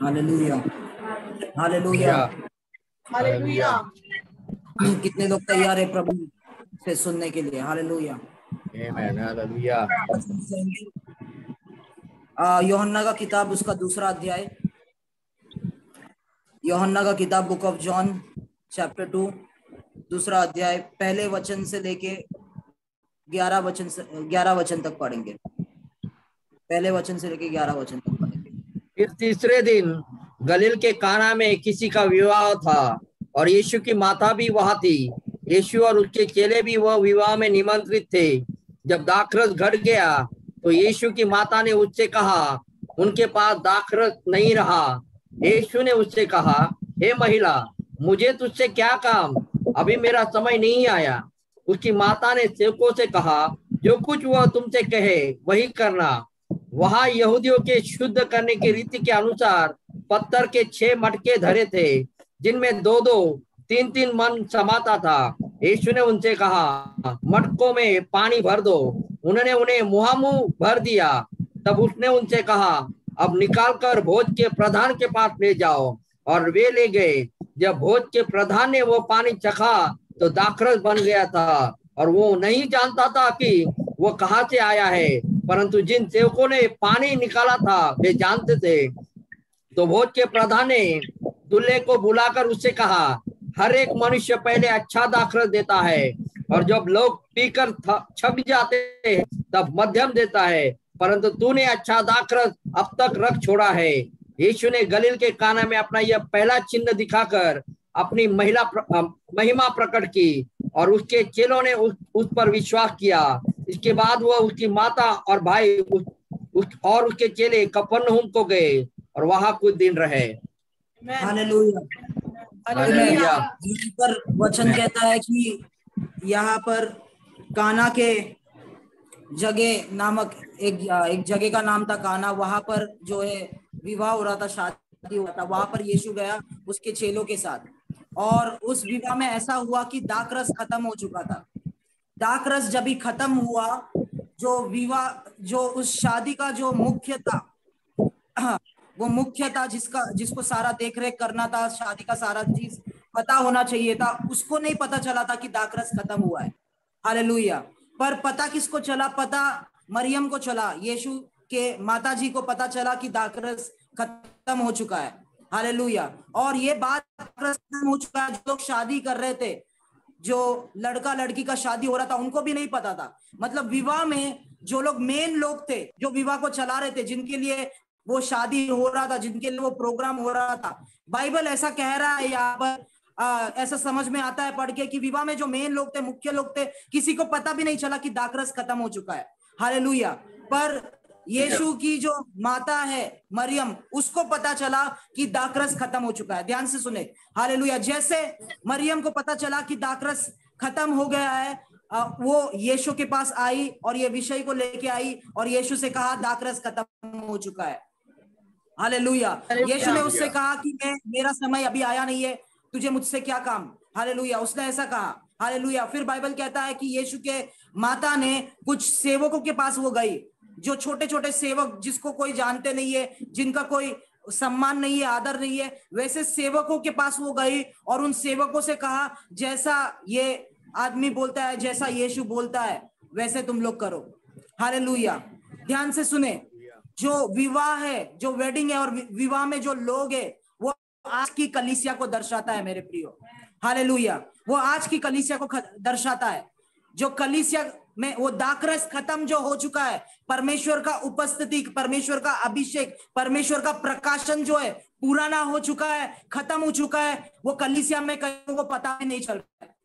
Hallelujah, hallelujah, hallelujah. कितने लोग तैयार है प्रभु से सुनने के लिए? हालेलुया, आमीन, हालेलुया। यूहन्ना का किताब उसका दूसरा अध्याय, यूहन्ना का किताब बुक ऑफ जॉन चैप्टर 2 दूसरा अध्याय पहले वचन से लेके 11 वचन तक पढ़ेंगे। पहले वचन से लेके 11 वचन तक पढ़ेंगे। फिर तीसरे दिन गलील के काना में किसी का विवाह था और यीशु की माता भी वहां थी। यीशु और उसके चेले भी वह विवाह में निमंत्रित थे। जब दाखरस घट गया तो यीशु की माता ने उससे कहा, उनके पास दाखरस नहीं रहा। यीशु ने उससे कहा, हे महिला, मुझे तुझसे क्या काम? अभी मेरा समय नहीं आया। उसकी माता ने सेवकों से कहा, जो कुछ वह तुमसे कहे वही करना। वहां यहूदियों के शुद्ध करने की रीति के अनुसार पत्थर के 6 मटके धरे थे, जिनमें 2-2, 3-3 मन समाता था। यीशु ने उनसे कहा, मटकों में पानी भर दो। उन्होंने उन्हें मुहामुह भर दिया। तब उसने उनसे कहा, अब निकालकर भोज के प्रधान के पास ले जाओ। और वे ले गए। जब भोज के प्रधान ने वो पानी चखा तो दाखरस बन गया था, और वो नहीं जानता था कि वो कहाँ से आया है, परंतु जिन सेवकों ने पानी निकाला था वे जानते थे। तो भोज के प्रधान ने दूल्हे को बुलाकर उससे कहा, हर एक मनुष्य पहले अच्छा दाखरस देता है, और जब लोग पीकर छक जाते हैं तब मध्यम देता है, परंतु तूने अच्छा दाखरस अब तक रख छोड़ा है। यीशु ने गलील के काना में अपना यह पहला चिन्ह दिखाकर अपनी महिमा प्रकट की, और उसके चेलों ने उस पर विश्वास किया। इसके बाद वह उसकी माता और भाई और उसके चेले कफरनहूम को गए और वहां कुछ दिन रहे। Hallelujah, hallelujah. यहाँ पर वचन कहता है कि यहाँ पर काना के जगह नामक एक जगह का नाम था काना। वहां पर जो है विवाह हो रहा था, शादी हो रहा था। वहां पर यीशु गया उसके चेलों के साथ, और उस विवाह में ऐसा हुआ कि दाखरस खत्म हो चुका था। दाखरस जब ही खत्म हुआ, जो विवाह, जो उस शादी का जो मुख्य था, वो मुख्य था जिसको सारा देख रेख करना था, शादी का सारा चीज पता होना चाहिए था, उसको नहीं पता चला था कि दाखरस खत्म हुआ है। हालेलुया। पर पता किसको चला? पता मरियम को चला, यीशु के माता जी को पता चला कि दाखरस खत्म हो चुका है। हालेलुया। और ये बात दाखरस खत्म हो चुका है, जो लोग शादी कर रहे थे, जो लड़का लड़की का शादी हो रहा था, उनको भी नहीं पता था। मतलब विवाह में जो लोग मेन लोग थे, जो विवाह को चला रहे थे, जिनके लिए वो शादी हो रहा था, जिनके लिए वो प्रोग्राम हो रहा था, बाइबल ऐसा कह रहा है यहाँ पर, ऐसा समझ में आता है पढ़ के कि विवाह में जो मेन लोग थे, मुख्य लोग थे, किसी को पता भी नहीं चला कि दाखरस खत्म हो चुका है। हालेलुया। पर यीशु की जो माता है मरियम, उसको पता चला कि दाखरस खत्म हो चुका है। ध्यान से सुने। हालेलुया। जैसे मरियम को पता चला कि दाखरस खत्म हो गया है, वो यीशु के पास आई और ये विषय को लेके आई और यीशु से कहा दाखरस खत्म हो चुका है। हालेलुया। यीशु ने उससे कहा कि मेरा समय अभी आया नहीं है, तुझे मुझसे क्या काम? हालेलुया। उसने ऐसा कहा। हालेलुया। फिर बाइबल कहता है कि यीशु के माता ने कुछ सेवकों के पास वो गई, जो छोटे छोटे सेवक, जिसको कोई जानते नहीं है, जिनका कोई सम्मान नहीं है, आदर नहीं है, वैसे सेवकों के पास वो गई और उन सेवकों से कहा, जैसा ये आदमी बोलता है, जैसा यीशु बोलता है, वैसे तुम लोग करो। हालेलुया। ध्यान से सुने। जो विवाह है, जो वेडिंग है, और विवाह में जो लोग है, वो आज की कलीसिया को दर्शाता है मेरे प्रियो। हालेलुया। वो आज की कलीसिया को दर्शाता है। जो कलीसिया में वो दाखरस खत्म जो हो चुका है, परमेश्वर का उपस्थिति, परमेश्वर का अभिषेक, परमेश्वर का प्रकाशन जो है पुराना हो चुका है, खत्म हो चुका है। वो कलीसिया में कई को पता भी नहीं चल रहा है।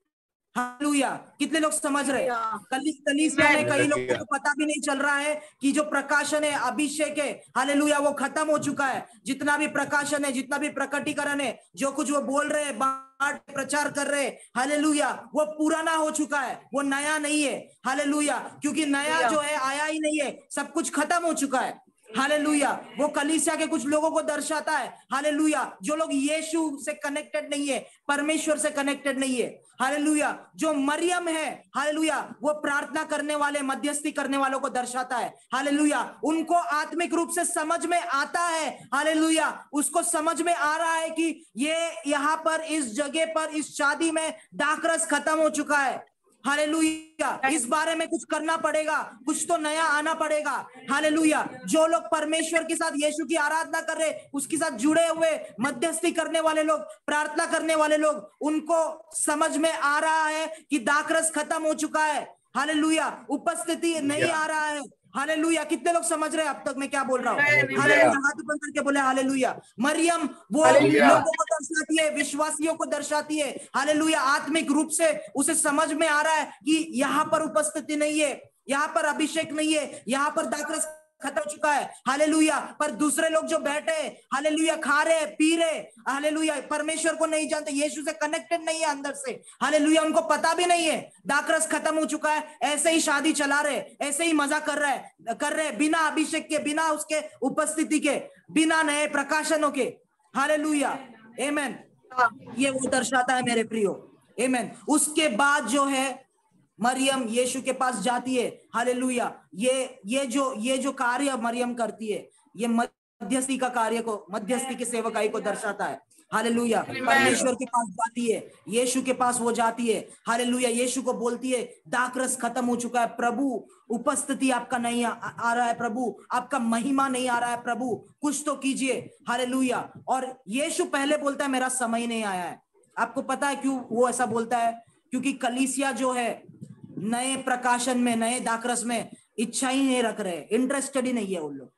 हालेलुया। कितने लोग समझ रहे हैं? कलीसिया में कई लोगों को पता भी नहीं चल रहा है कि जो प्रकाशन है, अभिषेक है, हालेलुया, वो खत्म हो चुका है। जितना भी प्रकाशन है, जितना भी प्रकटीकरण है, जो कुछ वो बोल रहे हैं, प्रचार कर रहे हैं, हालेलुया, वो पुराना हो चुका है, वो नया नहीं है। हालेलुया। क्योंकि नया जो है आया ही नहीं है, सब कुछ खत्म हो चुका है। हालेलुया। वो कलीसिया के कुछ लोगों को दर्शाता है, हालेलुया, जो लोग यीशु से कनेक्टेड नहीं है, परमेश्वर से कनेक्टेड नहीं है। हालेलुया। जो मरियम है, हालेलुया, वो प्रार्थना करने वाले, मध्यस्थी करने वालों को दर्शाता है। हालेलुया। उनको आत्मिक रूप से समझ में आता है, हालेलुया, उसको समझ में आ रहा है कि ये यहाँ पर इस जगह पर इस शादी में दाखरस खत्म हो चुका है। हालेलुया। इस बारे में कुछ करना पड़ेगा, कुछ तो नया आना पड़ेगा। हालेलुया। जो लोग परमेश्वर के साथ, यीशु की आराधना कर रहे, उसके साथ जुड़े हुए, मध्यस्थी करने वाले लोग, प्रार्थना करने वाले लोग, उनको समझ में आ रहा है कि दाखरस खत्म हो चुका है। हालेलुया। उपस्थिति नहीं आ रहा है। हालेलुया। कितने लोग समझ रहे हैं अब तक मैं क्या बोल रहा हूँ? हालेलुया। हाथ ऊपर करके बोले हालेलुया। मरियम वो लोगों को दर्शाती है, विश्वासियों को दर्शाती है। हालेलुया। आत्मिक रूप से उसे समझ में आ रहा है कि यहाँ पर उपस्थिति नहीं है, यहाँ पर अभिषेक नहीं है, यहाँ पर दाखरस खत्म हो चुका है। हालेलुया। पर दूसरे लोग जो बैठे, हालेलुया, खा रहे, पी रहे, हालेलुया, परमेश्वर को नहीं जानते, यीशु से कनेक्टेड नहीं है अंदर से, हालेलुया, उनको पता भी नहीं है दाखरस खत्म हो चुका है, ऐसे ही शादी चला रहे, ऐसे ही मजा कर रहे बिना अभिषेक के, बिना उसके उपस्थिति के, बिना नए प्रकाशनों के। हालेलुया। आमेन। ये वो दर्शाता है मेरे प्रियो। आमेन। उसके बाद जो है मरियम यीशु के पास जाती है। हालेलुया। ये जो कार्य मरियम करती है, ये मध्यस्थी का कार्य को, मध्यस्थी की सेवकाई को दर्शाता है। हालेलुया। परमेश्वर के पास जाती है, यीशु के पास वो जाती है। हालेलुया। यीशु को बोलती है दाखरस खत्म हो चुका है प्रभु, उपस्थिति आपका नहीं आ रहा है प्रभु, आपका महिमा नहीं आ रहा है प्रभु, कुछ तो कीजिए। हालेलुया। और यीशु पहले बोलता है मेरा समय नहीं आया है। आपको पता है क्यों वो ऐसा बोलता है? क्योंकि कलीसिया जो है नए प्रकाशन में, नए दाखरस में इच्छा ही नहीं रख रहे, इंटरेस्टेड ही नहीं है उन लोग।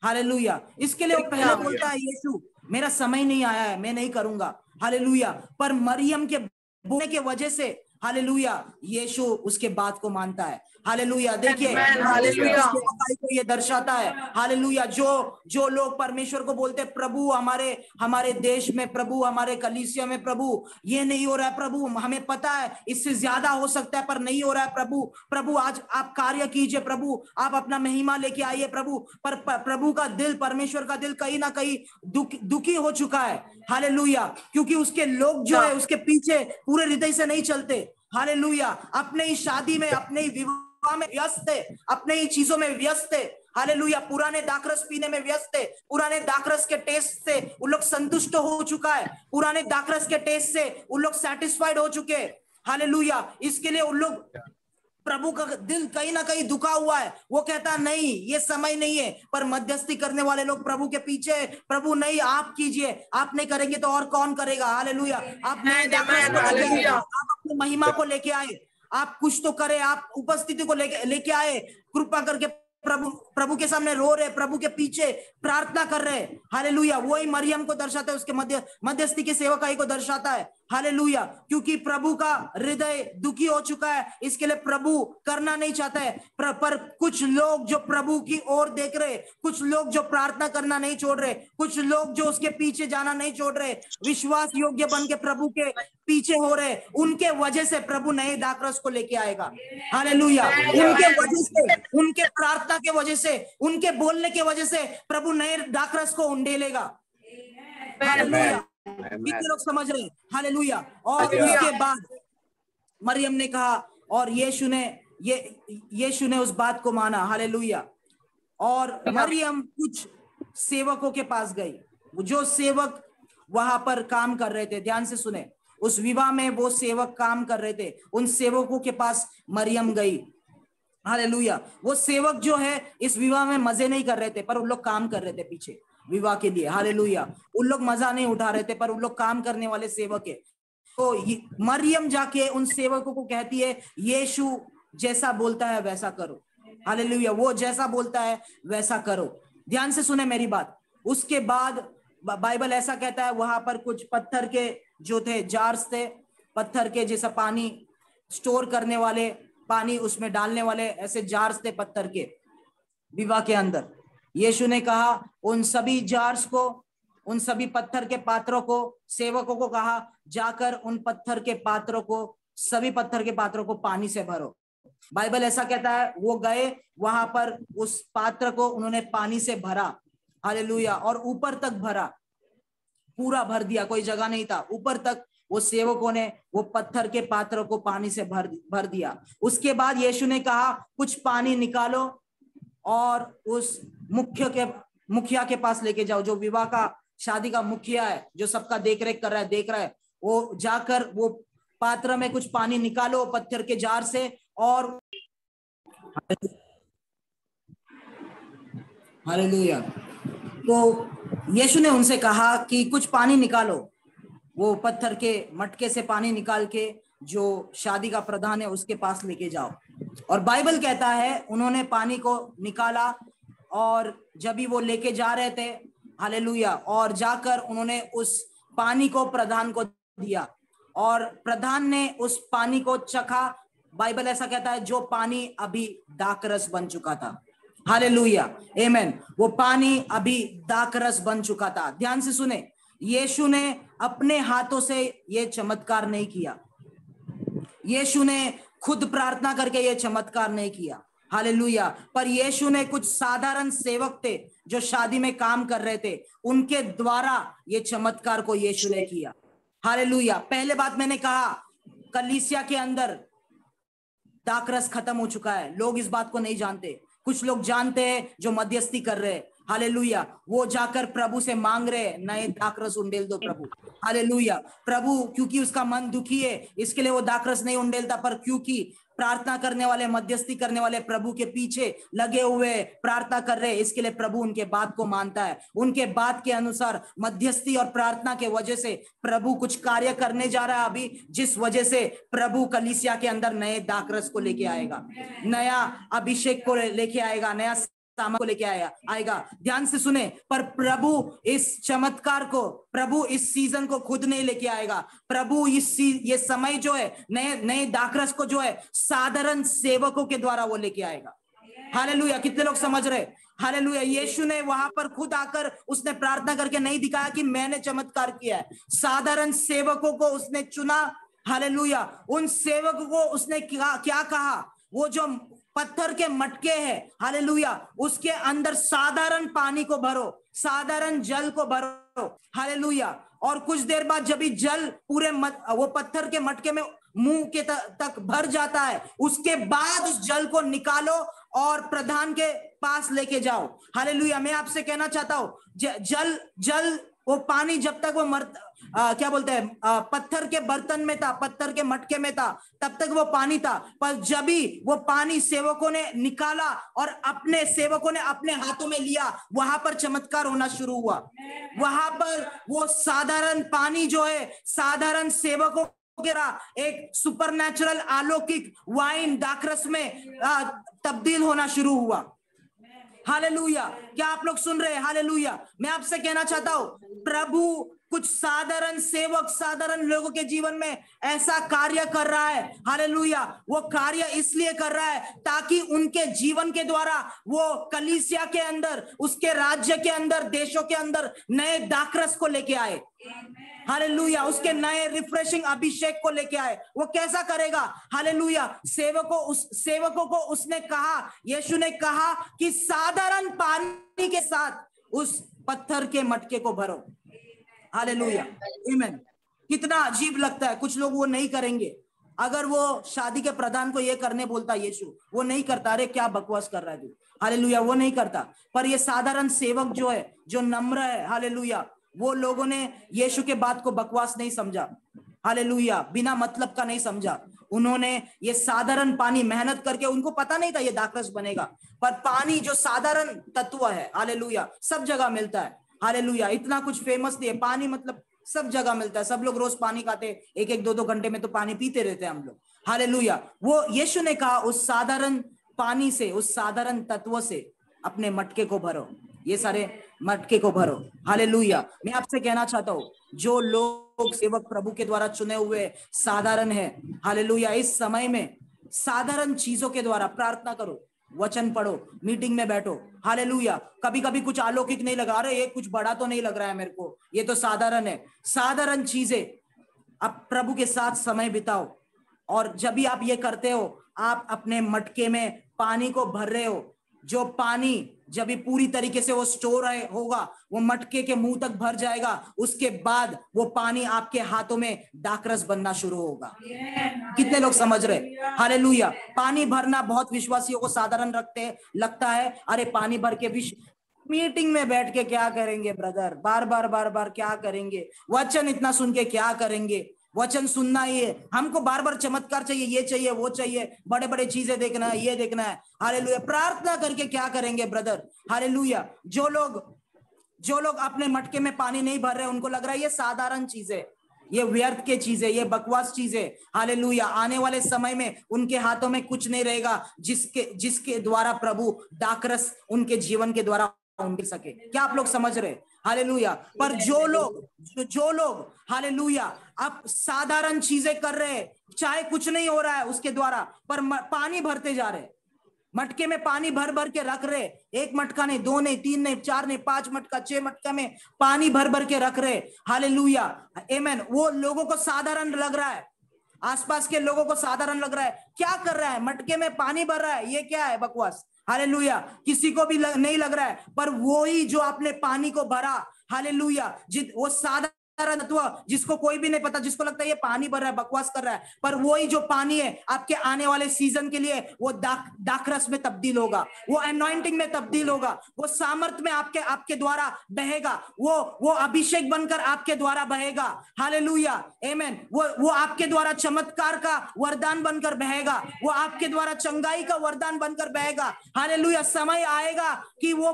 हालेलुया। इसके लिए वो पहले बोलता है यीशु मेरा समय नहीं आया है, मैं नहीं करूंगा। हालेलुया। पर मरियम के बोलने के वजह से, हालेलुया, यीशु उसके बात को मानता है। हालेलुया। देखिए, को ये दर्शाता है। हालेलुया। जो लोग परमेश्वर को बोलते हैं प्रभु हमारे देश में, प्रभु हमारे कलीसिया में, प्रभु ये नहीं हो रहा है, प्रभु हमें पता है इससे ज्यादा हो सकता है पर नहीं हो रहा है, प्रभु आज आप कार्य कीजिए, प्रभु आप अपना महिमा लेके आइए प्रभु। पर प्रभु का दिल, परमेश्वर का दिल कहीं ना कहीं दुखी हो चुका है। हालेलुया। क्योंकि उसके लोग जो है उसके पीछे पूरे हृदय से नहीं चलते। हालेलुया। अपने ही शादी में, अपने ही विवाह में व्यस्त है, अपने ही चीजों में व्यस्त है। हालेलुया। पुराने दाखरस पीने में व्यस्त है, पुराने दाखरस के टेस्ट से उन लोग संतुष्ट हो चुका है, पुराने दाखरस के टेस्ट से उन लोग सेटिस्फाइड हो चुके हैं। हालेलुया। इसके लिए उन लोग, प्रभु का दिल कहीं ना कहीं दुखा हुआ है। वो कहता नहीं ये समय नहीं है। पर मध्यस्थी करने वाले लोग प्रभु के पीछे, प्रभु नहीं आप कीजिए, आप नहीं करेंगे तो और कौन करेगा। हालेलुया। आप नए दाखरस को लेके आए, आप अपनी महिमा को लेके आए, आप कुछ तो करें, आप उपस्थिति को लेके आए, कृपा करके प्रभु के सामने रो रहे, प्रभु के पीछे प्रार्थना कर रहे। हालेलुया। वही मरियम को दर्शाता है, उसके मध्यस्थी के सेवकाई को दर्शाता है। हालेलुया। क्योंकि प्रभु का हृदय दुखी हो चुका है, इसके लिए प्रभु करना नहीं चाहता है। पर कुछ लोग जो प्रभु की ओर देख रहे, कुछ लोग जो प्रार्थना करना नहीं छोड़ रहे, कुछ लोग जो उसके पीछे जाना नहीं छोड़ रहे, विश्वास योग्य बन के प्रभु के पीछे हो रहे, उनके वजह से प्रभु नए दाखरस को लेके आएगा। हालेलुया। उनके वजह से, उनके प्रार्थना के वजह से, उनके बोलने के वजह से प्रभु नए दाखरस को उंडेलेगा। हालेलुया। कितने लोग समझ रहे हैं? हालेलुया। और उसके बाद मरियम ने कहा और यीशु ने उस बात को माना। हालेलुया। और मरियम कुछ सेवकों के पास गई, जो सेवक वहां पर काम कर रहे थे, ध्यान से सुने, उस विवाह में वो सेवक काम कर रहे थे, उन सेवकों के पास मरियम गई। हालेलुया। वो सेवक जो है इस विवाह में मजे नहीं कर रहे थे, पर उन लोग काम कर रहे थे पीछे विवाह के लिए। हालेलुया। उन लोग मजा नहीं उठा रहे थे, पर उन लोग काम करने वाले सेवक है। तो मरियम जाके उन सेवकों को कहती है यीशु जैसा बोलता है वैसा करो। हालेलुया। वो जैसा बोलता है वैसा करो। ध्यान से सुने मेरी बात। उसके बाद बाइबल ऐसा कहता है, वहां पर कुछ पत्थर के जो थे जार्स थे, पत्थर के जैसा पानी स्टोर करने वाले, पानी उसमें डालने वाले ऐसे जार्स थे पत्थर के विवाह के अंदर। यीशु ने कहा उन सभी जार्स को, उन सभी पत्थर के पात्रों को, सेवकों को कहा जाकर उन पत्थर के पात्रों को, सभी पत्थर के पात्रों को पानी से भरो। बाइबल ऐसा कहता है, वो गए वहां पर, उस पात्र को उन्होंने पानी से भरा, हालेलुया, और ऊपर तक भरा, पूरा भर दिया, कोई जगह नहीं था, ऊपर तक वो सेवकों ने वो पत्थर के पात्र को पानी से भर दिया। उसके बाद यीशु ने कहा, कुछ पानी निकालो और उस मुखिया के पास लेके जाओ, जो विवाह का, शादी का मुखिया है, जो सबका देख रहा है, वो जाकर वो पात्र में कुछ पानी निकालो पत्थर के जार से, और हालेलुया। तो यीशु ने उनसे कहा कि कुछ पानी निकालो, वो पत्थर के मटके से पानी निकाल के जो शादी का प्रधान है उसके पास लेके जाओ। और बाइबल कहता है उन्होंने पानी को निकाला, और जब भी वो लेके जा रहे थे, हालेलुया, और जाकर उन्होंने उस पानी को प्रधान को दिया, और प्रधान ने उस पानी को चखा। बाइबल ऐसा कहता है, जो पानी अभी दाखरस बन चुका था, हालेलुया, आमेन, वो पानी अभी दाखरस बन चुका था। ध्यान से सुने, यीशु ने अपने हाथों से ये चमत्कार नहीं किया, यीशु ने खुद प्रार्थना करके ये चमत्कार नहीं किया, हालेलुया, पर यीशु ने कुछ साधारण सेवक थे जो शादी में काम कर रहे थे, उनके द्वारा ये चमत्कार को यीशु ने किया, हालेलुया। पहले बात मैंने कहा, कलीसिया के अंदर दाखरस खत्म हो चुका है, लोग इस बात को नहीं जानते। कुछ लोग जानते हैं जो मध्यस्थी कर रहे हैं, हालेलुया, वो जाकर प्रभु से मांग रहे, नए दाखरस उंडेल दो प्रभु, हालेलुया। प्रभु क्योंकि उसका मन दुखी है, इसके लिए वो दाखरस नहीं उंडेलता, पर क्योंकि प्रार्थना करने वाले, मध्यस्थी करने वाले प्रभु के पीछे लगे हुए प्रार्थना कर रहे, इसके लिए प्रभु उनके बात को मानता है। उनके बात के अनुसार मध्यस्थी और प्रार्थना के वजह से प्रभु कुछ कार्य करने जा रहा है अभी, जिस वजह से प्रभु कलीसिया के अंदर नए दाखरस को लेके आएगा, नया अभिषेक को लेके आएगा, नया सामान को लेके आएगा। ध्यान से सुने, पर प्रभु इस चमत्कार को, प्रभु इस सीजन को खुद नहीं लेके आएगा। प्रभु ये समय जो है, नए दाखरस को जो है, साधारण सेवकों के द्वारा वो लेके आएगा, हालेलुया। कितने लोग समझ रहे, हालेलुया। यीशु ने वहां पर खुद आकर उसने प्रार्थना करके नहीं दिखाया कि मैंने चमत्कार किया है, साधारण सेवकों को उसने चुना, हालेलुया। उन सेवकों को उसने क्या कहा, वो जो पत्थर के मटके हैं, हालेलुया, उसके अंदर साधारण पानी को भरो, साधारण जल को भरो, हालेलुया। और कुछ देर बाद जब जल पूरे वो पत्थर के मटके में मुंह के तक भर जाता है, उसके बाद उस जल को निकालो और प्रधान के पास लेके जाओ, हालेलुया। मैं आपसे कहना चाहता हूं, जल वो पानी जब तक वो क्या बोलते हैं, पत्थर के बर्तन में था, पत्थर के मटके में था, तब तक वो पानी था। पर जब भी वो पानी सेवकों ने निकाला और अपने सेवकों ने अपने हाथों में लिया, वहां पर चमत्कार होना शुरू हुआ। वहां पर वो साधारण पानी जो है, साधारण सेवकों एक सुपरनैचुरल अलौकिक वाइन दाखरस में तब्दील होना शुरू हुआ, हालेलुया। क्या आप लोग सुन रहे हैं, हालेलुया। मैं आपसे कहना चाहता हूं, प्रभु कुछ साधारण सेवक, साधारण लोगों के जीवन में ऐसा कार्य कर रहा है, हालेलुया। वो कार्य इसलिए कर रहा है ताकि उनके जीवन के द्वारा वो कलीसिया के अंदर, उसके राज्य के अंदर, देशों के अंदर नए दाखरस को लेके आए, हालेलुया, उसके नए रिफ्रेशिंग अभिषेक को लेके आए। वो कैसा करेगा, हालेलुया। सेवकों को उसने कहा, यीशु ने कहा कि साधारण पानी के साथ उस पत्थर के मटके को भरो, हालेलुया, आमीन। कितना अजीब लगता है, कुछ लोग वो नहीं करेंगे। अगर वो शादी के प्रधान को ये करने बोलता यीशु, वो नहीं करता, अरे क्या बकवास कर रहा है तू, हालेलुया, वो नहीं करता। पर ये साधारण सेवक जो है, जो नम्र है, हालेलुया, वो लोगों ने यीशु के बात को बकवास नहीं समझा, हालेलुया, बिना मतलब का नहीं समझा। उन्होंने ये साधारण पानी मेहनत करके, उनको पता नहीं था ये दाखरस बनेगा, पर पानी जो साधारण तत्व है, हालेलुया, सब जगह मिलता है, हालेलुया। इतना कुछ फेमस नहीं है पानी, मतलब सब जगह मिलता है, सब लोग रोज पानी खाते, एक 2 घंटे में तो पानी पीते रहते हैं हम लोग, हालेलुया। वो यीशु ने कहा उस साधारण पानी से, उस साधारण तत्व से अपने मटके को भरो, ये सारे मटके को भरो, हालेलुया। मैं आपसे कहना चाहता हूं, जो लोग सेवक प्रभु के द्वारा चुने हुए साधारण है, हालेलुया, इस समय में साधारण चीजों के द्वारा प्रार्थना करो, वचन पढ़ो, मीटिंग में बैठो, हालेलुया। कभी कभी कुछ अलौकिक नहीं लगा, अरे ये कुछ बड़ा तो नहीं लग रहा है मेरे को, ये तो साधारण है। साधारण चीजें अब प्रभु के साथ समय बिताओ, और जब भी आप ये करते हो, आप अपने मटके में पानी को भर रहे हो, जो पानी जब भी पूरी तरीके से वो स्टोर होगा, वो मटके के मुंह तक भर जाएगा, उसके बाद वो पानी आपके हाथों में दाखरस बनना शुरू होगा। कितने लोग समझ रहे? हालेलुया। पानी भरना बहुत विश्वासियों को साधारण लगता है। अरे पानी भर के मीटिंग में बैठ के क्या करेंगे ब्रदर, बार बार क्या करेंगे, वचन इतना सुन के क्या करेंगे, वचन सुनना ही है हमको, बार बार चमत्कार चाहिए, ये चाहिए वो चाहिए, बड़े बड़े चीजें देखना है, ये देखना है। हालेलुया। प्रार्थना करके क्या करेंगे ब्रदर? हालेलुया। जो लोग अपने मटके में पानी नहीं भर रहे, उनको लग रहा है ये साधारण चीजें, ये व्यर्थ के चीजें, ये बकवास चीजें। हालेलुया। आने वाले समय में उनके हाथों में कुछ नहीं रहेगा जिसके द्वारा प्रभु दाखरस उनके जीवन के द्वारा मिल सके। क्या आप लोग समझ रहे? हालेलुया। पर जो लोग हालेलुया अब साधारण चीजें कर रहे हैं, चाहे कुछ नहीं हो रहा है उसके द्वारा, पर पानी भरते जा रहे, मटके में पानी भर भर के रख रहे, एक मटका नहीं, 2 नहीं, 3 नहीं, 4 नहीं, 5 मटका, 6 मटका में पानी भर भर के रख रहे। हालेलुया। आमेन। वो लोगों को साधारण लग रहा है, आसपास के लोगों को साधारण लग रहा है। क्या कर रहा है? मटके में पानी भर रहा है, ये क्या है? बकवास। हालेलुया। किसी को भी नहीं लग रहा है, पर वो ही जो आपने पानी को भरा, हालेलुया, वो साधारण तत्व जिसको कोई भी नहीं पता, जिसको लगता है ये पानी भर रहा है, बकवास कर रहा है, पर वही जो पानी है आपके आने वाले सीजन के लिए वो दाखरस में तब्दील होगा, वो एनॉइंटिंग में तब्दील होगा, वो सामर्थ में आपके द्वारा बहेगा, वो अभिषेक बनकर आपके द्वारा बहेगा। हालेलुया। आमेन। वो आपके द्वारा चमत्कार का वरदान बनकर बहेगा, वो आपके द्वारा चंगाई का वरदान बनकर बहेगा। हालेलुया। समय आएगा कि वो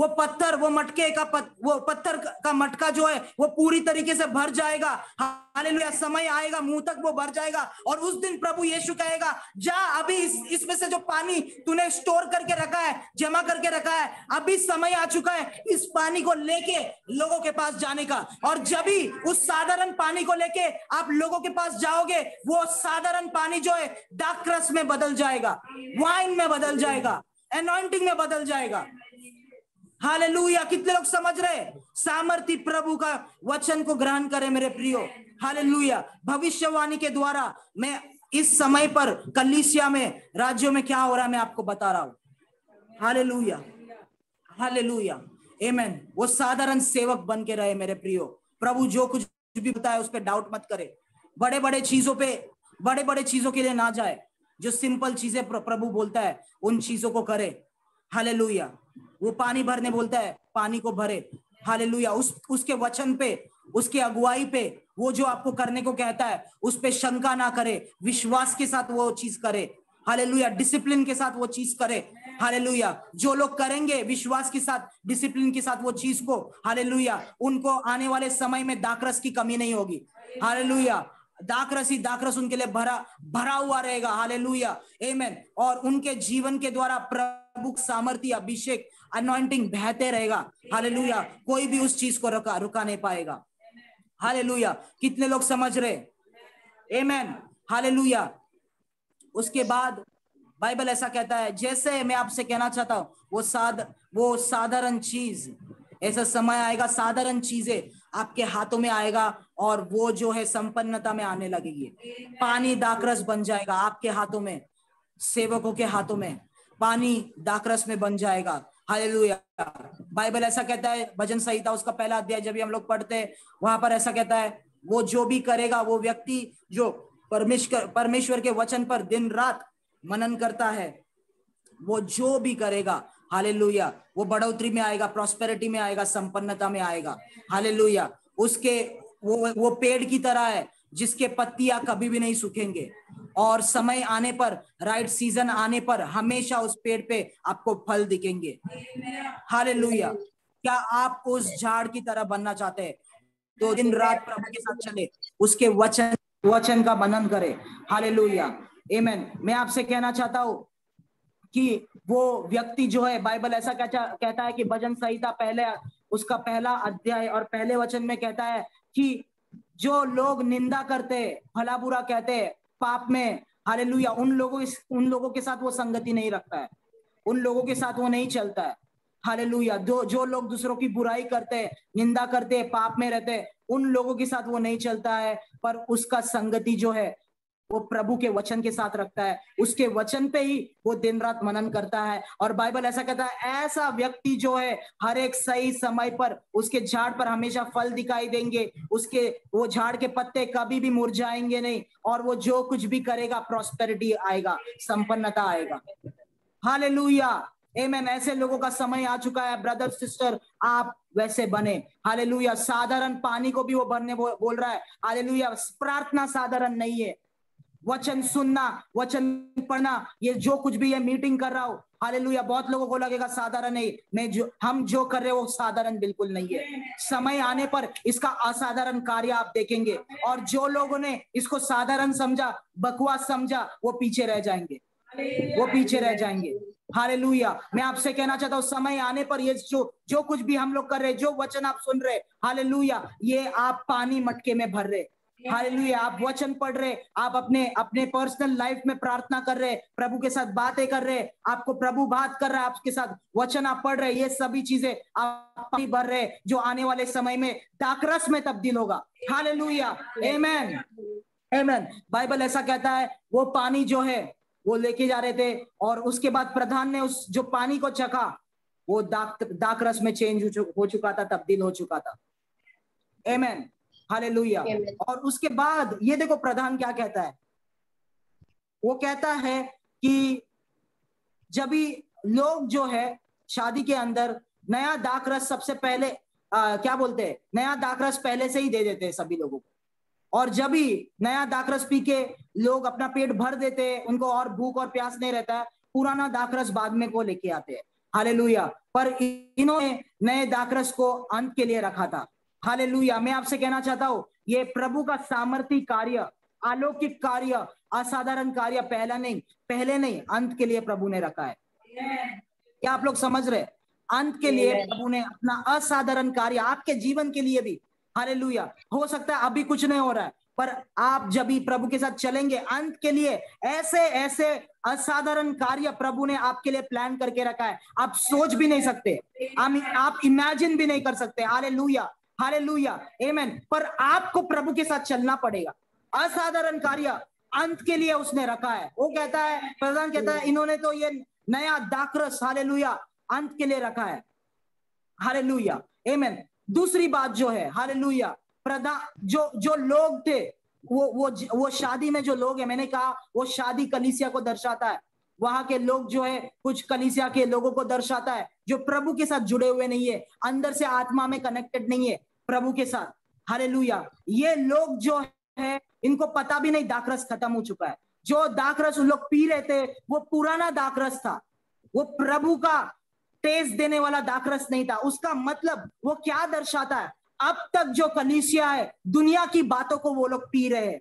पत्थर, वो मटके का वो पत्थर का मटका जो है वो पूरी तरीके से भर जाएगा। हालेलुया। समय आएगा, मुंह तक वो भर जाएगा, और उस दिन प्रभु यीशु कहेगा, जा अभी इसमें से जो पानी तूने स्टोर करके रखा है, जमा करके रखा है, अभी समय आ चुका है इस पानी को लेके लोगों के पास जाने का। और जब भी उस साधारण पानी को लेके आप लोगों के पास जाओगे, वो साधारण पानी जो है दाखरस में बदल जाएगा, वाइन में बदल जाएगा, एनॉइंटिंग में बदल जाएगा। हालेलुया। कितने लोग समझ रहे? सामर्थी प्रभु का वचन को ग्रहण करें मेरे प्रियो। हालेलुया। भविष्यवाणी के द्वारा मैं इस समय पर कलीसिया में, राज्यों में क्या हो रहा है मैं आपको बता रहा हूं। हालेलुया। हालेलुया। आमेन। वो साधारण सेवक बन के रहे मेरे प्रियो। प्रभु जो कुछ भी बताए उस पर डाउट मत करे, बड़े बड़े चीजों के लिए ना जाए, जो सिंपल चीजें प्रभु बोलता है उन चीजों को करे। हालेलुया। वो पानी भरने बोलता है, पानी को भरे। हालेलुया। उसके वचन पे, उसके अगुवाई पे, वो जो आपको करने को कहता है उस पे शंका ना करे, विश्वास के साथ वो चीज करे। हालेलुया। डिसिप्लिन के साथ वो चीज करे। हालेलुया। जो लोग करेंगे विश्वास के साथ, डिसिप्लिन के साथ वो चीज को, हालेलुया, उनको आने वाले समय में दाखरस की कमी नहीं होगी। हालेलुया। दाखरस उनके लिए भरा हुआ रहेगा। हालेलुया। आमेन। और उनके जीवन के द्वारा प्रभु सामर्थ्य, अभिषेक, अनॉइंटिंग बहते रहेगा। हालेलुया। कोई भी उस चीज को रुका नहीं पाएगा। हालेलुया। कितने लोग समझ रहे? आमेन। हालेलुया। उसके बाद बाइबल ऐसा कहता है, जैसे मैं आपसे कहना चाहता हूं, वो साधारण चीज, ऐसा समय आएगा साधारण चीजें आपके हाथों में आएगा, और वो जो है संपन्नता में आने लगेगी। पानी दाखरस बन जाएगा आपके हाथों में, सेवकों के हाथों में पानी दाखरस में बन जाएगा। हालेलुया। बाइबल ऐसा कहता है, भजन संहिता उसका पहला अध्याय जब भी हम लोग पढ़ते हैं, वहां पर ऐसा कहता है, वो जो भी करेगा, वो व्यक्ति जो परमेश्वर के वचन पर दिन रात मनन करता है, वो जो भी करेगा, हालेलुया, वो बढ़ोतरी में आएगा, प्रॉस्पेरिटी में आएगा, संपन्नता में आएगा। हालेलुया। उसके वो पेड़ की तरह है जिसके पत्तियां कभी भी नहीं सूखेंगे, और समय आने पर, राइट सीजन आने पर हमेशा उस पेड़ पे आपको फल दिखेंगे। हालेलुया। क्या आप उस झाड़ की तरह बनना चाहते हैं? तो दिन रात प्रभु के साथ चले, उसके वचन का मनन करे। हालेलुया। आमेन। मैं आपसे कहना चाहता हूं कि वो व्यक्ति जो है, बाइबल ऐसा कहता है कि भजन संहिता उसका पहला अध्याय और पहले वचन में कहता है कि जो लोग निंदा करते, भला बुरा कहते पाप में, हालेलुया, उन लोगों के साथ वो संगति नहीं रखता है, उन लोगों के साथ वो नहीं चलता है। हालेलुया। जो लोग दूसरों की बुराई करते, निंदा करते, पाप में रहते, उन लोगों के साथ वो नहीं चलता है, पर उसका संगति जो है वो प्रभु के वचन के साथ रखता है, उसके वचन पे ही वो दिन रात मनन करता है। और बाइबल ऐसा कहता है, ऐसा व्यक्ति जो है हर एक सही समय पर उसके झाड़ पर हमेशा फल दिखाई देंगे, उसके वो झाड़ के पत्ते कभी भी मुरझाएंगे नहीं, और वो जो कुछ भी करेगा प्रॉस्पेरिटी आएगा, संपन्नता आएगा। हालेलुया, आमेन। ऐसे लोगों का समय आ चुका है ब्रदर सिस्टर, आप वैसे बने। हालेलुया, साधारण पानी को भी वो भरने बोल रहा है। हालेलुया, प्रार्थना साधारण नहीं है, वचन सुनना, वचन पढ़ना, ये जो कुछ भी है, मीटिंग कर रहा हूं, हालेलुया, बहुत लोगों को लगेगा साधारण नहीं, हम जो कर रहे हैं वो साधारण बिल्कुल नहीं है। समय आने पर इसका असाधारण कार्य आप देखेंगे, और जो लोगों ने इसको साधारण समझा, बकवास समझा, वो पीछे रह जाएंगे, वो पीछे रह जाएंगे। हालेलुया, मैं आपसे कहना चाहता हूं, समय आने पर ये जो कुछ भी हम लोग कर रहे, जो वचन आप सुन रहे, हालेलुया, ये आप पानी मटके में भर रहे। हालेलुया, आप वचन पढ़ रहे, आप अपने अपने पर्सनल लाइफ में प्रार्थना कर रहे, प्रभु के साथ बातें कर रहे, आपको प्रभु बात कर रहा है आपके साथ, वचन आप पढ़ रहे, ये सभी चीजें आप पानी भर रहे, जो आने वाले समय में दाखरस में तब्दील होगा। हालेलुया, आमेन, आमेन। बाइबल ऐसा कहता है, वो पानी जो है वो लेके जा रहे थे, और उसके बाद प्रधान ने उस जो पानी को चखा, वो दाखरस में चेंज हो चुका था, तब्दील हो चुका था। आमेन, हालेलुया। और उसके बाद ये देखो प्रधान क्या कहता है, वो कहता है कि जब भी लोग जो है शादी के अंदर नया दाखरस सबसे पहले क्या बोलते हैं, नया दाखरस पहले से ही दे देते हैं सभी लोगों को, और जब भी नया दाखरस पी के लोग अपना पेट भर देते हैं, उनको और भूख और प्यास नहीं रहता है, पुराना दाखरस बाद में को लेके आते हैं। हालेलुया, पर इन्होंने नए दाखरस को अंत के लिए रखा था। हालेलुया, मैं आपसे कहना चाहता हूं, ये प्रभु का सामर्थी कार्य, अलौकिक कार्य, असाधारण कार्य पहले नहीं, अंत के लिए प्रभु ने रखा है। क्या आप लोग समझ रहे? अंत के लिए प्रभु ने अपना असाधारण कार्य आपके जीवन के लिए भी, हालेलुया, हो सकता है अभी कुछ नहीं हो रहा है, पर आप जब भी प्रभु के साथ चलेंगे, अंत के लिए ऐसे ऐसे असाधारण कार्य प्रभु ने आपके लिए प्लान करके रखा है, आप सोच भी नहीं सकते, आप इमेजिन भी नहीं कर सकते। हालेलुया, हालेलुया, आमेन। पर आपको प्रभु के साथ चलना पड़ेगा। असाधारण कार्य अंत के लिए उसने रखा है। वो कहता है, प्रधान कहता है, इन्होंने तो ये नया दाखरस, हालेलुया, अंत के लिए रखा है। हालेलुया, आमेन। दूसरी बात जो है, हालेलुया, प्रधान जो लोग थे, वो शादी में जो लोग है, मैंने कहा वो शादी कलीसिया को दर्शाता है, वहां के लोग जो है कुछ कलीसिया के लोगों को दर्शाता है, जो प्रभु के साथ जुड़े हुए नहीं है, अंदर से आत्मा में कनेक्टेड नहीं है प्रभु के साथ। हालेलुया, ये लोग जो है इनको पता भी नहीं दाखरस खत्म हो चुका है। जो दाखरस उन लोग पी रहे थे वो पुराना दाखरस था, वो प्रभु का टेस्ट देने वाला दाखरस नहीं था। उसका मतलब वो क्या दर्शाता है, अब तक जो कलीसिया है दुनिया की बातों को वो लोग पी रहे हैं।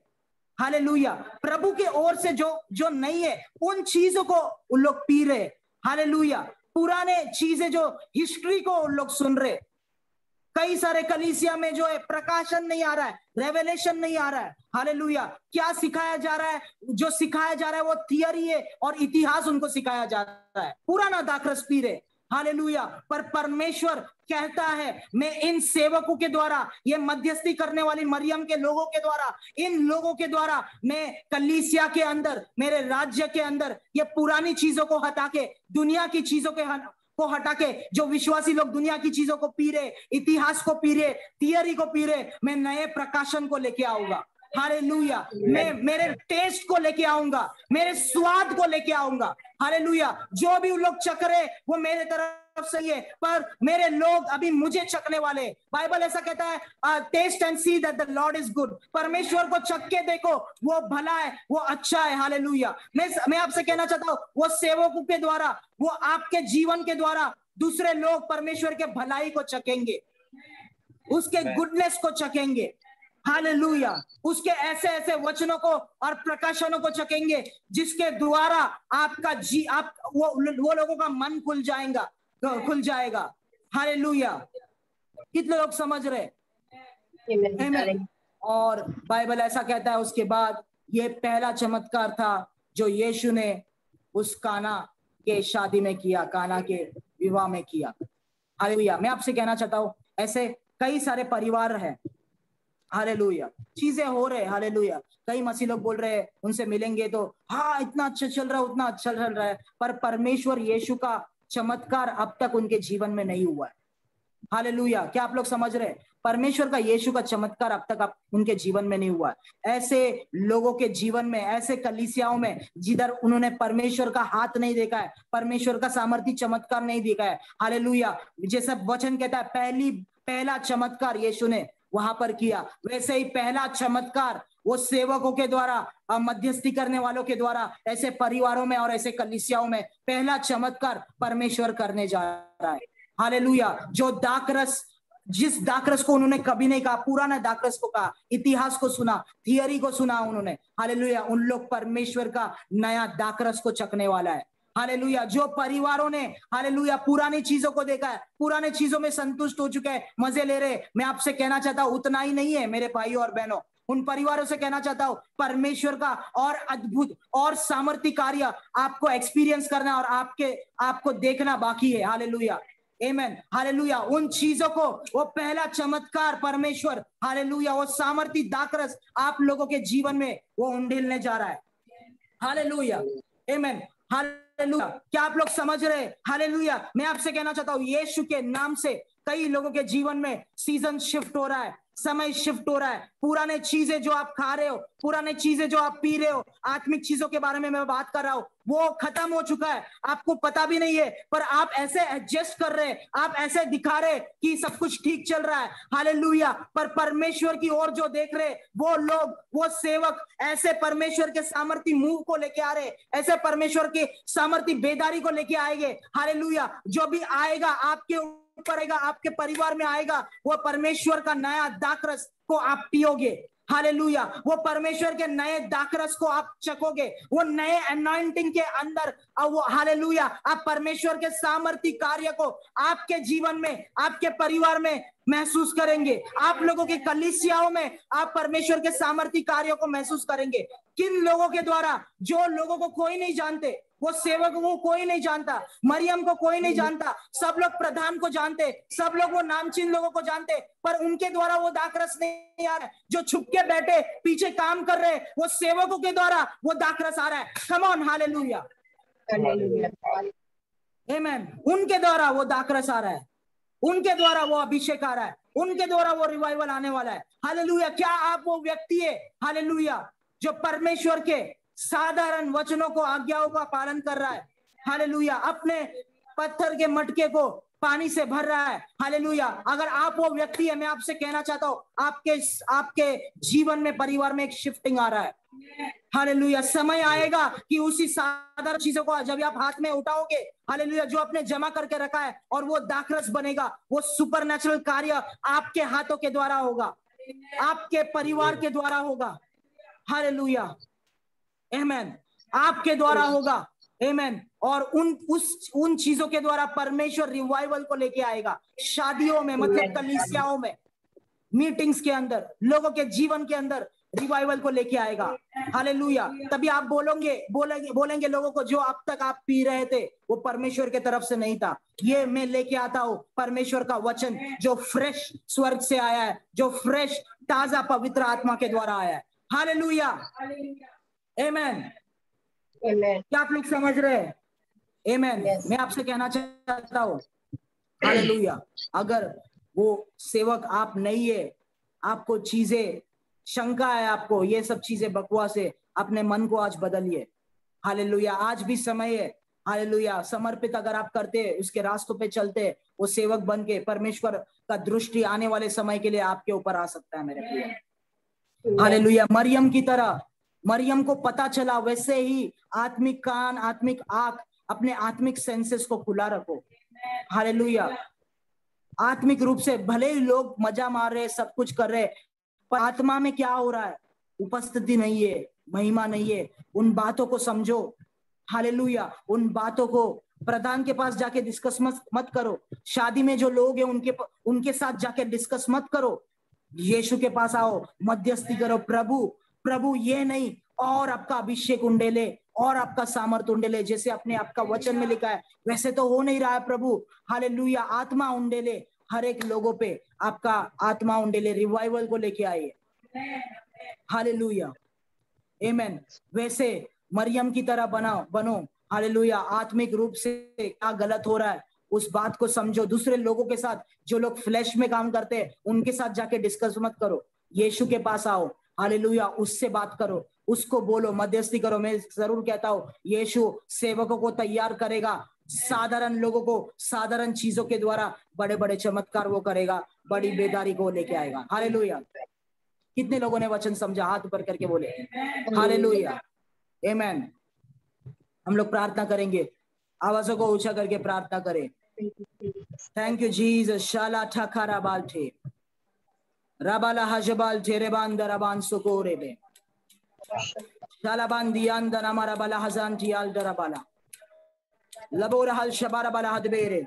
हालेलुया, प्रभु के ओर से जो नहीं है उन चीजों को उन लोग पी रहे। हालेलुया, पुराने चीजें जो हिस्ट्री को उन लोग सुन रहे। कई सारे कलीसिया में जो है प्रकाशन नहीं आ रहा है, रेवलेशन नहीं आ रहा है। हालेलुया, क्या सिखाया जा रहा है? जो सिखाया जा रहा है वो थियरी है और इतिहास उनको सिखाया जा रहा है, पुराना दाखरस पी रहे। हालेलुया, पर परमेश्वर कहता है, मैं इन सेवकों के द्वारा, ये मध्यस्थी करने वाली मरियम के लोगों के द्वारा, इन लोगों के द्वारा मैं कलीसिया के अंदर, मेरे राज्य के अंदर ये पुरानी चीजों को हटा के, दुनिया की चीजों को हटा के, जो विश्वासी लोग दुनिया की चीजों को पी रहे, इतिहास को पी रहे, थियरी को पी रहे, मैं नए प्रकाशन को लेके आऊंगा। हालेलुया, मैं मेरे टेस्ट को लेके आऊंगा, मेरे स्वाद को लेके आऊंगा। हालेलुया, जो भी लोग चख रहे वो मेरे तरफ से है, पर मेरे लोग अभी मुझे चखने वाले। बाइबल ऐसा कहता है, taste and see that the Lord is good. परमेश्वर को चख के देखो, वो भला है, वो अच्छा है। हालेलुया, मैं आपसे कहना चाहता हूं, वो सेवकों के द्वारा, वो आपके जीवन के द्वारा दूसरे लोग परमेश्वर के भलाई को चखेंगे, उसके गुडनेस को चखेंगे। हालेलुया, उसके ऐसे ऐसे वचनों को और प्रकाशनों को चखेंगे जिसके द्वारा आपका वो लोगों का मन खुल जाएगा। हालेलुया, कितने लोग समझ रहे? आमीन। और बाइबल ऐसा कहता है, उसके बाद ये पहला चमत्कार था जो यीशु ने उस काना के शादी में किया, काना के विवाह में किया। हालेलुया, मैं आपसे कहना चाहता हूं, ऐसे कई सारे परिवार हैं हालेलुया, चीजें हो रहे, हालेलुया। कई मसीह लोग बोल रहे हैं उनसे मिलेंगे तो हाँ इतना अच्छा चल रहा है, उतना अच्छा चल रहा है, पर परमेश्वर यीशु का चमत्कार अब तक उनके जीवन में नहीं हुआ है। हालेलुया, क्या आप लोग समझ रहे हैं? परमेश्वर का यीशु का चमत्कार अब तक उनके जीवन में नहीं हुआ। ऐसे लोगों के जीवन में, ऐसे कलीसियाओं में जिधर उन्होंने परमेश्वर का हाथ नहीं देखा है, परमेश्वर का सामर्थ्य चमत्कार नहीं देखा है। हालेलुया, जैसा वचन कहता है पहला चमत्कार यीशु ने वहां पर किया, वैसे ही पहला चमत्कार वो सेवकों के द्वारा, मध्यस्थी करने वालों के द्वारा, ऐसे परिवारों में और ऐसे कलीसियाओं में पहला चमत्कार परमेश्वर करने जा रहा है। हालेलुया, जो दाखरस, जिस दाखरस को उन्होंने कभी नहीं कहा, पुराना दाखरस को कहा, इतिहास को सुना, थियरी को सुना उन्होंने, हालेलुया, उन लोग परमेश्वर का नया दाखरस को चखने वाला है। हालेलुया, जो परिवारों ने हालेलुया पुरानी चीजों को देखा है, पुराने चीजों में संतुष्ट हो चुके हैं, मजे ले रहे, मैं आपसे कहना चाहता हूं उतना ही नहीं है मेरे भाइयों और बहनों। उन परिवारों से कहना चाहता हूं परमेश्वर का और अद्भुत और सामर्थ्य कार्य आपको एक्सपीरियंस करना और आपको देखना बाकी है। हालेलुया, आमेन, हालेलुया। उन चीजों को, वो पहला चमत्कार परमेश्वर, हालेलुया, वो सामर्थ्य दाखरस आप लोगों के जीवन में वो उंडेलने जा रहा है। हालेलुया, आमेन, हालेलुया। क्या आप लोग समझ रहे हैं? हालेलुया, मैं आपसे कहना चाहता हूं यीशु के नाम से कई लोगों के जीवन में सीजन शिफ्ट हो रहा है, समय शिफ्ट हो रहा है। पुराने चीजें जो आप खा रहे हो, पुराने चीजें जो आप पी रहे हो, आत्मिक चीजों के बारे में मैं बात कर रहा हूं, वो खत्म हो चुका है, आपको पता भी नहीं है, पर आप ऐसे एडजस्ट कर रहे, आप ऐसे दिखा रहे कि सब कुछ ठीक चल रहा है। हालेलुया, पर परमेश्वर की ओर जो देख रहे वो लोग, वो सेवक ऐसे परमेश्वर के सामर्थ्य मुंह को लेके आ रहे, ऐसे परमेश्वर के सामर्थ्य बेदारी को लेके आएंगे। हालेलुया, जो भी आएगा आपके ऊपर आएगा, आपके परिवार में आएगा, वो परमेश्वर का नया दाखरस को आप पियोगे। हालेलुया, वो परमेश्वर के नए दाखरस को आप चखोगे, वो नए अनॉइंटिंग के अंदर, वो हालेलुया, आप परमेश्वर के सामर्थ्य कार्य को आपके जीवन में, आपके परिवार में महसूस करेंगे। आप लोगों की कलीसियाओं में आप परमेश्वर के सामर्थ्य कार्यों को महसूस करेंगे। किन लोगों के द्वारा? जो लोगों को कोई नहीं जानते, वो सेवकों को कोई नहीं जानता, मरियम को कोई नहीं जानता, सब लोग प्रधान को जानते, सब लोग वो नामचीन लोगों को जानते, पर उनके द्वारा वो दाखरस नहीं आ रहा है। जो छुप के बैठे पीछे काम कर रहे, वो सेवकों के द्वारा वो दाखरस आ रहा है। कम ऑन, हालेलुया, आमेन। उनके द्वारा वो दाखरस आ रहा है, उनके द्वारा वो अभिषेक आ रहा है, उनके द्वारा वो रिवाइवल आने वाला है। हालेलुया, क्या आप वो व्यक्ति है, हालेलुया, जो परमेश्वर के साधारण वचनों को, आज्ञाओं का पालन कर रहा है? हालेलुया, अपने पत्थर के मटके को पानी से भर रहा है। हालेलुया, अगर आप वो व्यक्ति है, मैं आपसे कहना चाहता हूं आपके जीवन में, परिवार में एक शिफ्टिंग आ रहा है। हालेलुया, समय आएगा कि उसी साधारण चीजों को जब आप हाथ में उठाओगे, हालेलुया, जो आपने जमा करके रखा है, और वो दाखरस बनेगा, वो सुपरनैचुरल कार्य आपके हाथों के द्वारा होगा, आपके परिवार के द्वारा होगा। हालेलुया, आमेन, आपके द्वारा होगा, आमेन। और उन चीजों के द्वारा परमेश्वर रिवाइवल को लेके आएगा, शादियों में, मतलब कलीसियाओं में, मीटिंग्स के अंदर, लोगों के जीवन के अंदर रिवाइवल को लेके आएगा। हालेलुया, तभी आप बोलेंगे लोगों को, जो अब तक आप पी रहे थे वो परमेश्वर के तरफ से नहीं था, ये मैं लेके आता हूं परमेश्वर का वचन, जो फ्रेश स्वर्ग से आया है, जो फ्रेश ताजा पवित्र आत्मा के द्वारा आया है। हालेलुया, आमेन, क्या आप लोग समझ रहे हैं? आमेन। मैं आपसे कहना चाहता हूं, हालेलुया, अगर वो सेवक आप नहीं है, आपको चीजें शंका है, आपको ये सब चीजें बकवास है, अपने मन को आज बदलिए। हालेलुया, आज भी समय है। हालेलुया, समर्पित अगर आप करते, उसके रास्तों पे चलते, वो सेवक बन के परमेश्वर का दृष्टि आने वाले समय के लिए आपके ऊपर आ सकता है मेरे प्रिय। हालेलुया, मरियम की तरह, मरियम को पता चला, वैसे ही आत्मिक कान, आत्मिक आंख, अपने आत्मिक सेंसेस को खुला रखो। हालेलुया, आत्मिक रूप से भले ही लोग मजा मार रहे, सब कुछ कर रहे, पर आत्मा में क्या हो रहा है? उपस्थिति नहीं है, महिमा नहीं है। उन बातों को समझो। हालेलुया, उन बातों को प्रधान के पास जाके डिस्कस मत करो, शादी में जो लोग हैं उनके साथ जाके डिस्कस मत करो, यीशु के पास आओ, मध्यस्थी करो। प्रभु ये नहीं, और आपका अभिषेक उंडेले, और आपका सामर्थ उंडेले, जैसे अपने आपका वचन में लिखा है, वैसे तो हो नहीं रहा है प्रभु। हालेलुया, आत्मा उंडेले, हर एक लोगों पे आपका आत्मा उंडेले, रिवाइवल को लेके आइए। हालेलुया, आमेन। वैसे मरियम की तरह बनो। हालेलुया। आत्मिक रूप से क्या गलत हो रहा है उस बात को समझो। दूसरे लोगों के साथ, जो लोग फ्लैश में काम करते हैं, उनके साथ जाके डिस्कस मत करो। यीशु के पास आओ, हालेलुया, उससे बात करो, उसको बोलो, मध्यस्थी करो। मैं जरूर कहता हूं, यीशु सेवकों को तैयार करेगा, साधारण लोगों को साधारण चीजों के द्वारा बड़े बड़े चमत्कार वो करेगा, बड़ी बेदारी को लेके आएगा। हालेलुया। कितने लोगों ने वचन समझा? हाथ ऊपर करके बोले हालेलुया, आमेन। हम लोग प्रार्थना करेंगे, आवाजों को ऊंचा करके प्रार्थना करें। Thank you Jesus. शाला ठखारा बाल्टे रबाला हजबाल जेरेबान दराबान सुकोरेबे शालाबान दियान दनामारा बाला हजान टियाल दराबाला लबोरा हल शबारा बाला हदबेरे।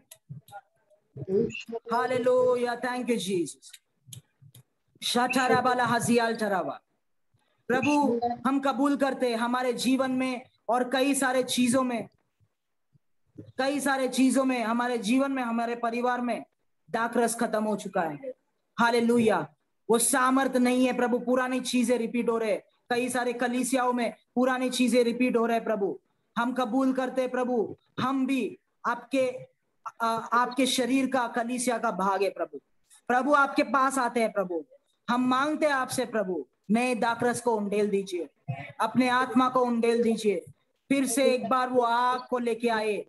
Hallelujah, thank you Jesus. शठारा बाला हजियाल ठरावा। प्रभु, हम कबूल करते हैं हमारे जीवन में और कई सारे चीजों में, हमारे जीवन में, हमारे परिवार में दाखरस खत्म हो चुका है। हालेलुया। वो सामर्थ नहीं है प्रभु, पुरानी चीजें रिपीट हो रहे, कई सारे कलीसियाओं में पुरानी चीजें रिपीट हो रहे। प्रभु, हम कबूल करते प्रभु, हम भी आपके शरीर का, कलीसिया का भाग है प्रभु। प्रभु, आपके पास आते हैं प्रभु, हम मांगते हैं आपसे प्रभु, नए दाखरस को उंडेल दीजिए, अपने आत्मा को उंडेल दीजिए। फिर से एक बार वो आग को लेके आए,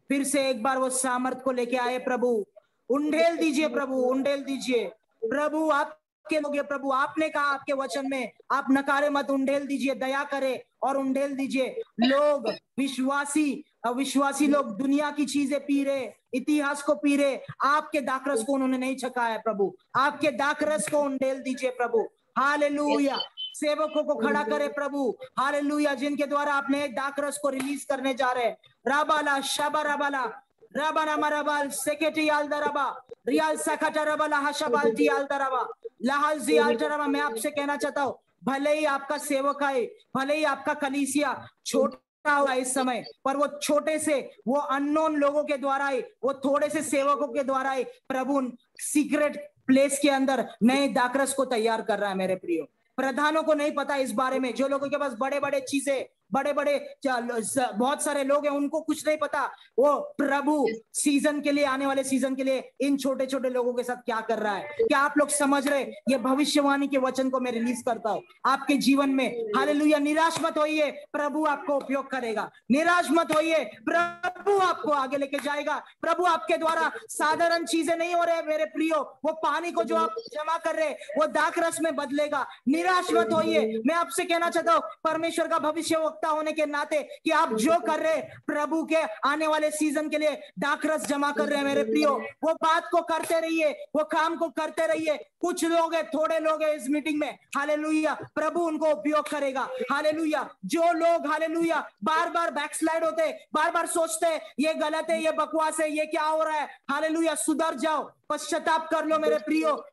फिर से एक बार वो सामर्थ को लेके आए प्रभु। उंडेल दीजिए प्रभु, उंडेल दीजिए प्रभु। आपके लोग प्रभु, आपने कहा आपके वचन में, आप नकारे मत, उंडेल दीजिए, दया करे और उंडेल दीजिए। लोग अविश्वासी लोग दुनिया की चीजें पी रहे, इतिहास को पी रहे, आपके दाखरस को उन्होंने नहीं छका है प्रभु। आपके दाखरस को उंडेल दीजिए प्रभु। हालेलुया। सेवकों को खड़ा करे प्रभु, हालेलुया, जिनके द्वारा आपने एक दाखरस को रिलीज करने जा रहे हैं। राबाला शबराबाला राबाना मराबाल सेकेटी आलदराबा रियाल सकटरबाला हशबालती आलदराबा लाहलजी आलदराबा। मैं आपसे कहना चाहता हूं, भले ही आपका सेवक आए, भले ही आपका कलीसिया छोटा हुआ इस समय, पर वो छोटे से, वो अननोन लोगों के द्वारा ही, वो थोड़े से सेवकों के द्वारा ही प्रभु सीक्रेट प्लेस के अंदर नए दाखरस को तैयार कर रहा है। मेरे प्रियो, प्रधानों को नहीं पता इस बारे में, जो लोगों के पास बड़े बड़े चीजें, बड़े बड़े बहुत सारे लोग हैं, उनको कुछ नहीं पता वो प्रभु सीजन के लिए, आने वाले सीजन के लिए इन छोटे छोटे लोगों के साथ क्या कर रहा है। क्या आप लोग समझ रहे? ये भविष्यवाणी के वचन को मैं रिलीज करता हूं आपके जीवन में। हालेलुया। निराश मत होइए, प्रभु आपको उपयोग करेगा। निराश मत होइए, प्रभु आपको आगे लेके जाएगा। प्रभु आपके द्वारा साधारण चीजें नहीं हो रहे मेरे प्रियो, वो पानी को जो आप जमा कर रहे वो दाखरस में बदलेगा। निराश मत होइए। मैं आपसे कहना चाहता हूं, परमेश्वर का भविष्यवक्ता होने के नाते, कि आप जो कर रहे प्रभु के आने वाले सीजन के लिए दाखरस जमा कर रहे हैं मेरे प्रियो, वो बात को करते रहिए, वो काम को करते रहिए। कुछ लोग हैं, थोड़े लोग हैं इस मीटिंग में, हालेलुया, प्रभु उनको उपयोग करेगा। हालेलुया। जो लोग हालेलुया बार बार बैकस्लाइड होते, बार बार सोचते ये गलत है, ये बकवास है, ये क्या हो रहा है, हालेलुया, सुधर जाओ, पश्चाताप कर लो मेरे प्रियो।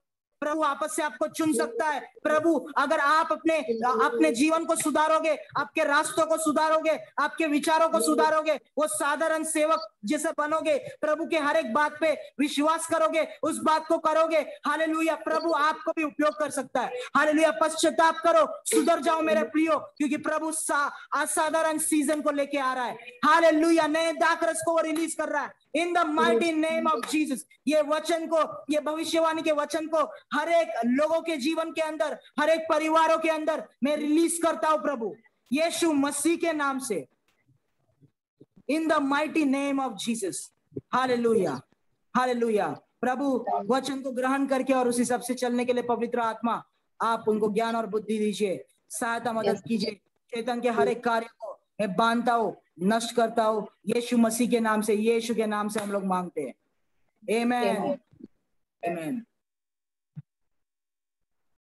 प्रभु वापस से आपको चुन सकता है। प्रभु, अगर आप अपने जीवन को सुधारोगे, आपके रास्तों को सुधारोगे, आपके विचारों को सुधारोगे, वो साधारण सेवक जैसे बनोगे, प्रभु के हर एक बात पे विश्वास करोगे, उस बात को करोगे, हालेलुया, प्रभु आपको भी उपयोग कर सकता है। हालेलुया। पश्चाताप करो, सुधर जाओ मेरे प्रियो, क्योंकि प्रभु असाधारण सीजन को लेके आ रहा है। हालेलुया। नए दाखरस को वो रिलीज कर रहा है इन the mighty name of Jesus. ये वचन को, ये भविष्यवाणी के वचन को हर एक लोगों के जीवन के अंदर, हर एक परिवारों के अंदर मैं रिलीज करता हूं प्रभु, यीशु मसीह के नाम से, in the mighty name of Jesus. Hallelujah, hallelujah. प्रभु वचन को ग्रहण करके और उस हिसाब से चलने के लिए पवित्र आत्मा आप उनको ज्ञान और बुद्धि दीजिए, सहायता मदद कीजिए। शैतान के हर एक कार्य को मैं बांधता हूं, नष्ट करता हूं, यीशु मसीह के नाम से, यीशु के नाम से हम लोग मांगते हैं। आमेन, आमेन।